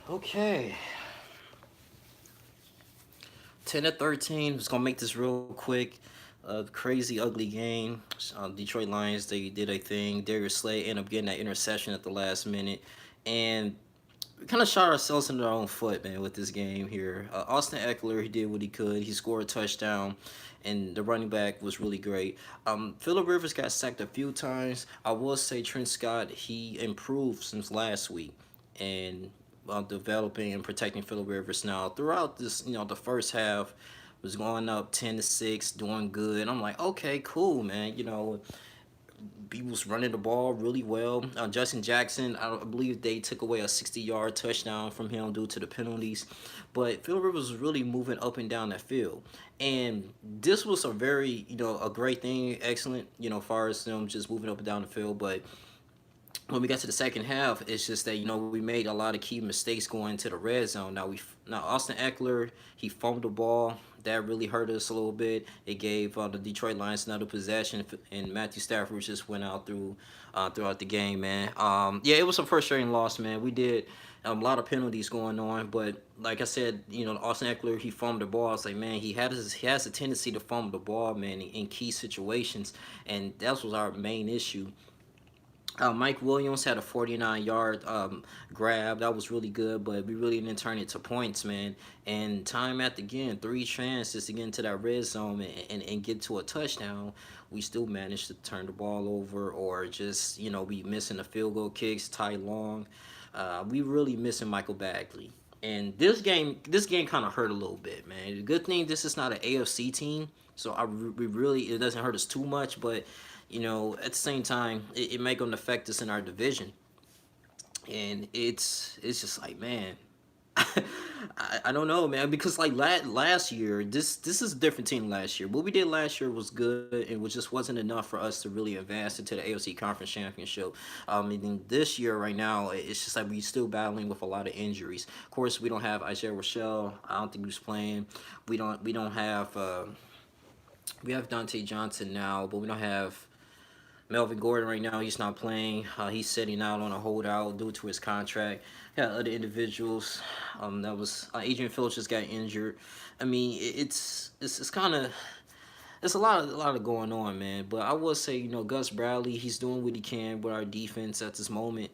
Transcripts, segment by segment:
Okay. 10-13. Just gonna make this real quick. Crazy ugly game. Detroit Lions, they did a thing. Darius Slay ended up getting that interception at the last minute, and we kind of shot ourselves in our own foot, man, with this game here. Austin Eckler, he did what he could. He scored a touchdown, and the running back was really great. Phillip Rivers got sacked a few times. I will say Trent Scott, he improved since last week, and developing and protecting Phillip Rivers now throughout this, the first half was going up 10-6, doing good. I'm like, okay, cool, man. He was running the ball really well. Justin Jackson, I believe they took away a 60-yard touchdown from him due to the penalties. But Phil Rivers was really moving up and down that field. And this was a very, a great thing, excellent, as far as them just moving up and down the field. But when we got to the second half, it's just that we made a lot of key mistakes going into the red zone. Now Austin Eckler, he fumbled the ball. That really hurt us a little bit. It gave the Detroit Lions another possession, and Matthew Stafford just went out throughout the game, man. Yeah, it was a frustrating loss, man. We did a lot of penalties going on, but like I said, Austin Eckler, he fumbled the ball. I was like, man, he has a tendency to fumble the ball, man, in key situations, and that was our main issue. Mike Williams had a 49-yard grab. That was really good, but we really didn't turn it to points, man. And time after again, three chances to get into that red zone and get to a touchdown. We still managed to turn the ball over or just, be missing the field goal kicks, Ty Long. We really missing Michael Bagley. And this game kind of hurt a little bit, man. The good thing, this is not an AFC team, so we really, it doesn't hurt us too much. But at the same time, it may going to affect us in our division, and it's just like, man, I don't know, man, because like last year, this is a different team last year. What we did last year was good, and it just wasn't enough for us to really advance into the AFC Conference Championship. And then this year, right now, it's just like we still battling with a lot of injuries. Of course, we don't have Isaiah Rochelle. I don't think he's playing. We don't have we have Dante Johnson now, but we don't have Melvin Gordon right now. He's not playing. He's sitting out on a holdout due to his contract. Yeah, other individuals. That was Adrian Phillips just got injured. I mean, it's kind of, it's a lot of going on, man. But I will say, Gus Bradley, he's doing what he can with our defense at this moment.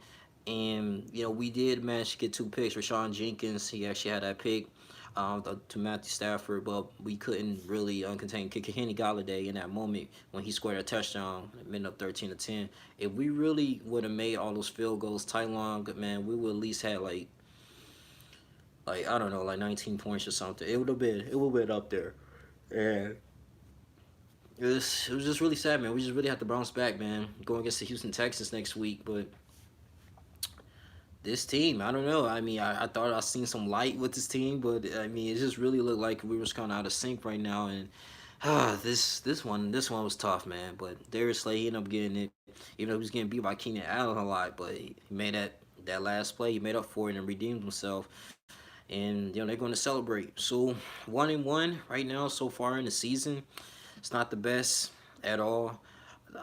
And we did manage to get two picks. Rashawn Jenkins, he actually had that pick to Matthew Stafford, but we couldn't really contain Kenny Galladay in that moment when he scored a touchdown, made up 13-10. If we really would have made all those field goals, Ty Long, man, we would at least had like I don't know, like 19 points or something. It would have been up there. And it was just really sad, man. We just really have to bounce back, man. Going against the Houston Texans next week, but this team, I don't know. I mean, I thought I seen some light with this team, but I mean, it just really looked like we were kind of out of sync right now. And this one was tough, man. But Darius Slay, he ended up getting it, even though he was getting beat by Keenan Allen a lot. But he made that last play, he made up for it and redeemed himself. And they're going to celebrate. So 1-1 right now so far in the season. It's not the best at all.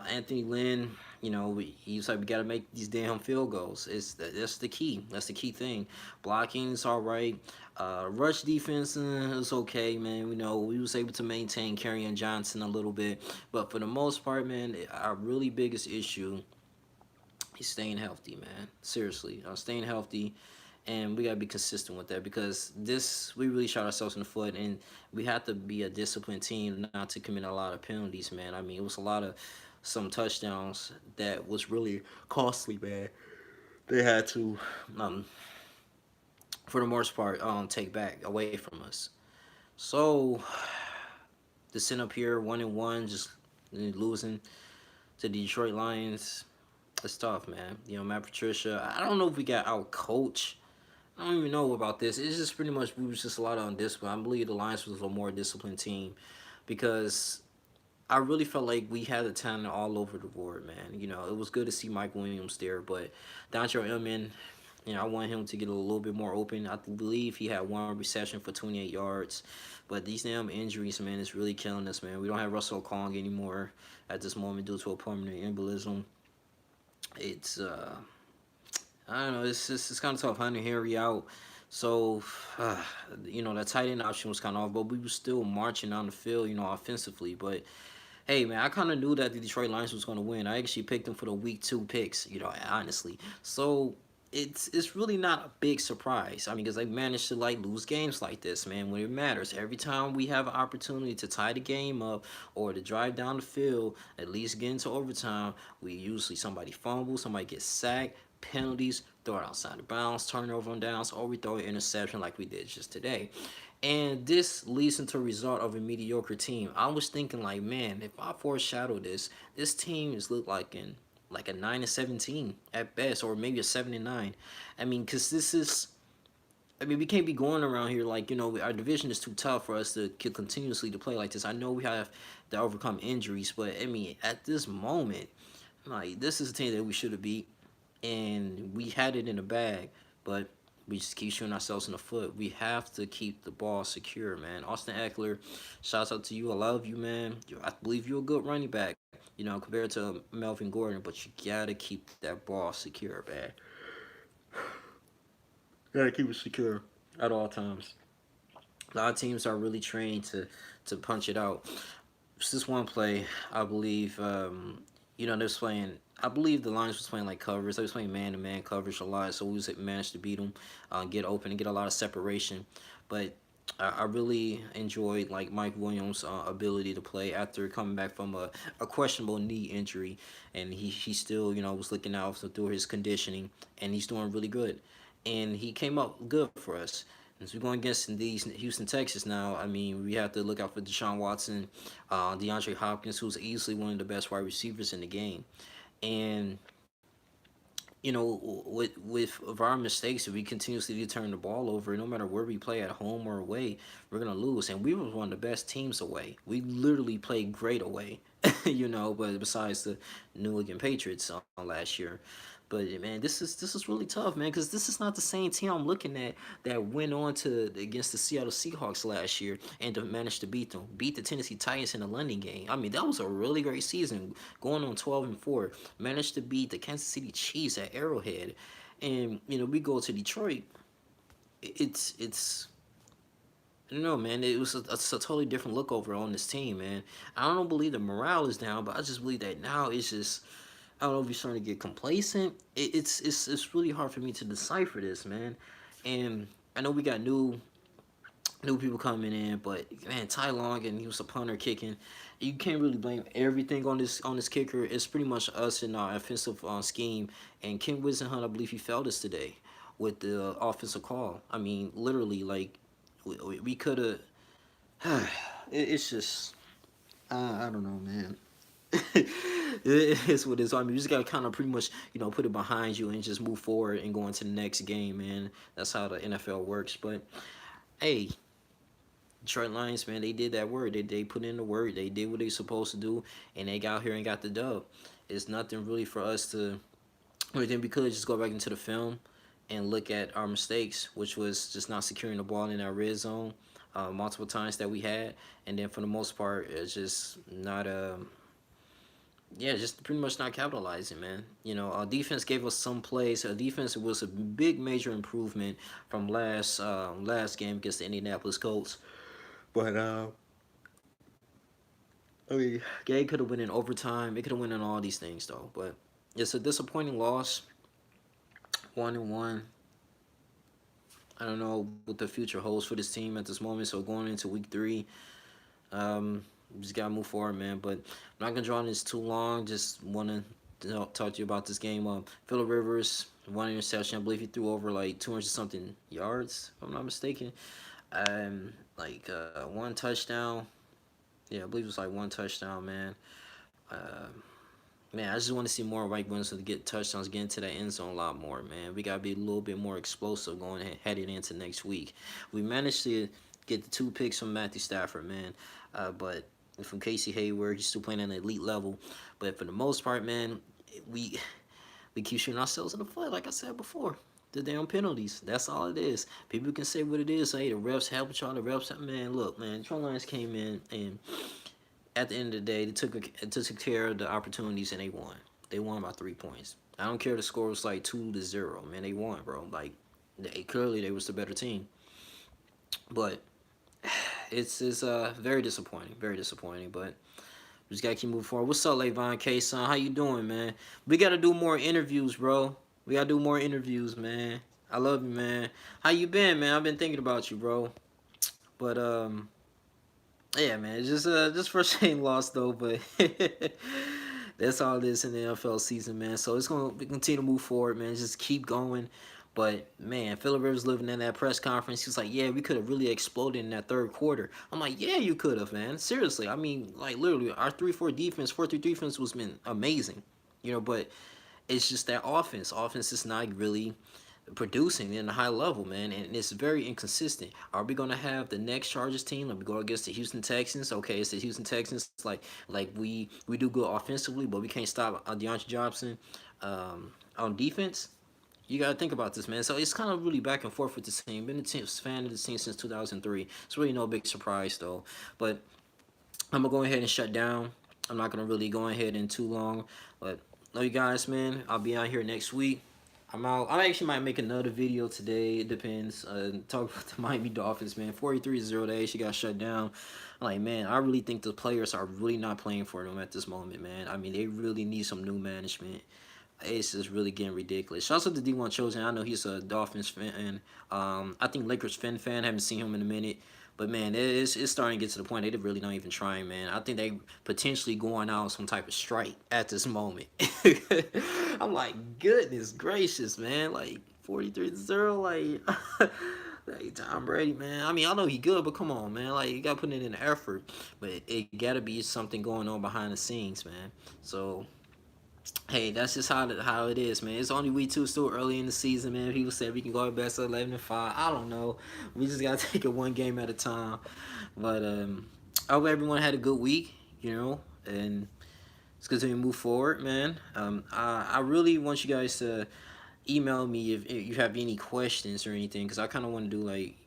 Anthony Lynn, he's like, we got to make these damn field goals. That's the key. That's the key thing. Blocking is all right. Rush defense is okay, man. We was able to maintain Kerryon Johnson a little bit, but for the most part, man, our really biggest issue is staying healthy, man. Seriously, staying healthy. And we gotta be consistent with that because we really shot ourselves in the foot, and we have to be a disciplined team not to commit a lot of penalties, man. I mean, it was a lot of some touchdowns that was really costly, man. They had to, for the most part, take back away from us. So to sit up here 1-1, just losing to the Detroit Lions, it's tough, man. Matt Patricia. I don't know if we got out coach. I don't even know about this. It's just pretty much we was just a lot of undiscipline. I believe the Lions was a more disciplined team because I really felt like we had the talent all over the board, man. It was good to see Mike Williams there, but Dontrell Inman, I want him to get a little bit more open. I believe he had one reception for 28 yards. But these damn injuries, man, is really killing us, man. We don't have Russell Kong anymore at this moment due to a pulmonary embolism. It's I don't know. It's kind of tough. Hunter Henry out. So, uh, that tight end option was kind of off, but we were still marching on the field, offensively. But hey, man, I kind of knew that the Detroit Lions was going to win. I actually picked them for the week 2 picks, honestly. So it's really not a big surprise. I mean, because they managed to like lose games like this, man, when it matters. Every time we have an opportunity to tie the game up or to drive down the field, at least get into overtime, we usually somebody fumbles, somebody gets sacked, penalties, throw it outside the bounds, turnover on downs, or we throw an interception like we did just today. And this leads into a result of a mediocre team. I was thinking like, man, if I foreshadow this team is look like in like a 9-17 at best, or maybe a 7-9. I mean, cause this is. I mean, we can't be going around here like our division is too tough for us to continuously to play like this. I know we have to overcome injuries, but I mean, at this moment, like this is a team that we should have beat, and we had it in the bag, but we just keep shooting ourselves in the foot. We have to keep the ball secure, man. Austin Eckler, shouts out to you. I love you, man. I believe you're a good running back, compared to Melvin Gordon, but you gotta keep that ball secure, man. Gotta keep it secure at all times. A lot of teams are really trained to punch it out. This one play, I believe, they're playing. I believe the Lions was playing like covers. They was playing man-to-man coverage a lot, so we was managed to beat them, get open and get a lot of separation. But I really enjoyed like Mike Williams' ability to play after coming back from a questionable knee injury, and he still was looking out through his conditioning, and he's doing really good, and he came up good for us. As we're going against these Houston, Texas now, I mean, we have to look out for Deshaun Watson, DeAndre Hopkins, who's easily one of the best wide receivers in the game. And, with our mistakes, if we continuously turn the ball over, no matter where we play at home or away, we're going to lose. And we were one of the best teams away. We literally played great away, but besides the New England Patriots last year. But man, this is really tough, man, because this is not the same team I'm looking at that went on to against the Seattle Seahawks last year and to manage to beat the Tennessee Titans in the London game. I mean, that was a really great season, going on 12-4. Managed to beat the Kansas City Chiefs at Arrowhead, and we go to Detroit. It's I don't know, man. It was a totally different look over on this team, man. I don't believe the morale is down, but I just believe that now it's just I don't know if you're starting to get complacent. It's really hard for me to decipher this, man. And I know we got new people coming in, but man, Ty Long and he was a punter kicking. You can't really blame everything on this kicker. It's pretty much us and our offensive scheme. And Ken Wisenhunt, I believe he failed us today with the offensive call. I mean, literally, like we could have. It's just I don't know, man. It is what it is. I mean, you just gotta kind of pretty much, put it behind you and just move forward and go into the next game, man. That's how the NFL works. But hey, Detroit Lions, man, they did that work. They put in the work. They did what they supposed to do, and they got here and got the dub. It's nothing really for us to. Or then we could just go back into the film and look at our mistakes, which was just not securing the ball in our red zone multiple times that we had, and then for the most part, it's just not yeah, just pretty much not capitalizing, man. Our defense gave us some plays. Our defense was a big major improvement from last game against the Indianapolis Colts. But I mean, game could have went in overtime. It could have went in all these things though. But it's a disappointing loss. 1-1. I don't know what the future holds for this team at this moment. So going into week 3, we just gotta move forward, man. But I'm not gonna draw on this too long. Just wanna talk to you about this game. Phillip Rivers, one interception. I believe he threw over like 200 something yards, if I'm not mistaken. Like one touchdown. Yeah, I believe it was like one touchdown, man. Uh, Man, I just want to see more Mike Williams to get touchdowns, get into that end zone a lot more, man. We got to be a little bit more explosive going heading into next week. We managed to get the 2 picks from Matthew Stafford, man. But from Casey Hayward, he's still playing at an elite level. But for the most part, man, we we keep shooting ourselves in the foot, like I said before. The damn penalties. That's all it is. People can say what it is. Hey, the refs helped y'all. The refs, man. Look, man. Detroit Lions came in and at the end of the day, they took care of the opportunities and they won. They won by 3 points. I don't care if the score was like 2-0, man. They won, bro. Like They was the better team, but it's very disappointing, very disappointing. But we just gotta keep moving forward. What's up, Levon K son? How you doing, man? We gotta do more interviews, bro. We gotta do more interviews, man. I love you, man. How you been, man? I've been thinking about you, bro. But yeah, man. It's just frustrating loss though, but that's all it is in the NFL season, man. So it's gonna continue to move forward, man. Just keep going. But man, Phillip Rivers living in that press conference, he's like, "Yeah, we could have really exploded in that third quarter." I'm like, "Yeah, you could have, man. Seriously. I mean, like literally, our 3-4 defense, 4-3 defense was been amazing, you know. But it's just that offense. Offense is not really producing in a high level, man, and it's very inconsistent. Are we gonna have the next Chargers team? Like we go against the Houston Texans? Okay, it's the Houston Texans. Like we do good offensively, but we can't stop DeAndre Johnson on defense. You gotta think about this, man. So it's kind of really back and forth with the team. Been a team fan of the team since 2003. It's really no big surprise though. But I'm gonna go ahead and shut down. I'm not gonna really go ahead in too long, but love you guys, man. I'll be out here next week. I'm out. I actually might make another video today. It depends. Talk about the Miami Dolphins, man. 43-0 days. She got shut down. I'm like, man, I really think the players are really not playing for them at this moment, man. I mean, they really need some new management. It's just really getting ridiculous. Shouts out to D1 Chosen. I know he's a Dolphins fan. I think Lakers fan. Haven't seen him in a minute. But man, it's starting to get to the point they're really not even trying, man. I think they potentially going out on some type of strike at this moment. I'm like, goodness gracious, man. Like 43-0, like like Tom Brady, man. I mean, I know he good, but come on, man. Like you gotta put it in the effort. But it gotta be something going on behind the scenes, man. So hey, that's just how it is, man. It's only week two, still early in the season, man. People said we can go best of 11-5. I don't know. We just gotta take it one game at a time. But I hope everyone had a good week, you know, and let's continue to move forward, man. I really want you guys to email me if you have any questions or anything, because I kind of want to do like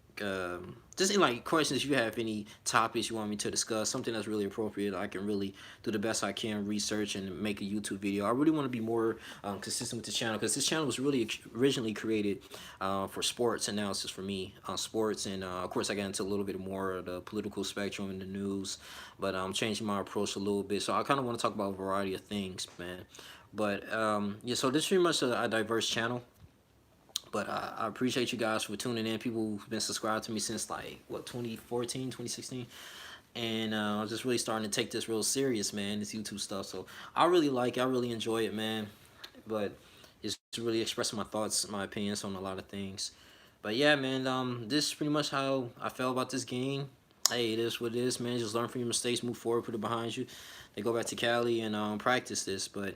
just in like questions. If you have any topics you want me to discuss, something that's really appropriate, I can really do the best I can research and make a YouTube video. I really want to be more consistent with this channel, because this channel was really originally created for sports analysis for me, sports, and of course I got into a little bit more of the political spectrum and the news, but I'm changing my approach a little bit. So I kind of want to talk about a variety of things, man. But yeah, so this is pretty much a diverse channel. But I appreciate you guys for tuning in. People who've been subscribed to me since like what 2014, 2016, and I'm just really starting to take this real serious, man. This YouTube stuff. So I really like it. I really enjoy it, man. But it's really expressing my thoughts, my opinions on a lot of things. But yeah, man. This is pretty much how I felt about this game. Hey, it is what it is, man. Just learn from your mistakes, move forward, put it behind you. They go back to Cali and practice this. But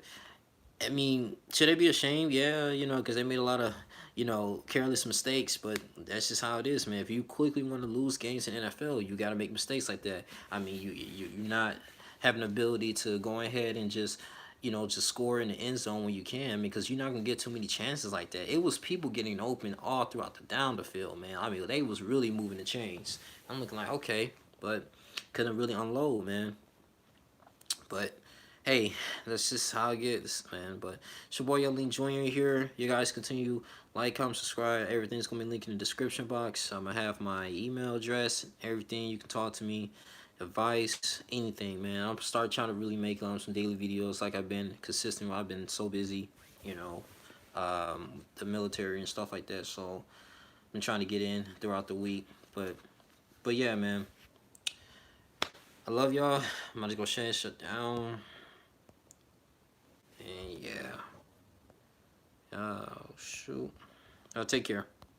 I mean, should they be ashamed? Yeah, you know, because they made a lot of, you know, careless mistakes. But that's just how it is, man. If you quickly want to lose games in NFL, you got to make mistakes like that. I mean, you're not having the ability to go ahead and just, you know, just score in the end zone when you can, because you're not gonna get too many chances like that. It was people getting open all throughout the down the field, man. I mean, they was really moving the chains. I'm looking like, okay, but couldn't really unload, man. But hey, that's just how it gets, man. But it's your boy Young Jr. here. You guys continue like, comment, subscribe. Everything's gonna be linked in the description box. I'm gonna have my email address, everything. You can talk to me, advice, anything, man. I'm start trying to really make some daily videos like I've been consistent. I've been so busy, you know, the military and stuff like that. So I've been trying to get in throughout the week. But yeah, man. I love y'all. I'm about to go shut down. And yeah. Oh, shoot. Take care.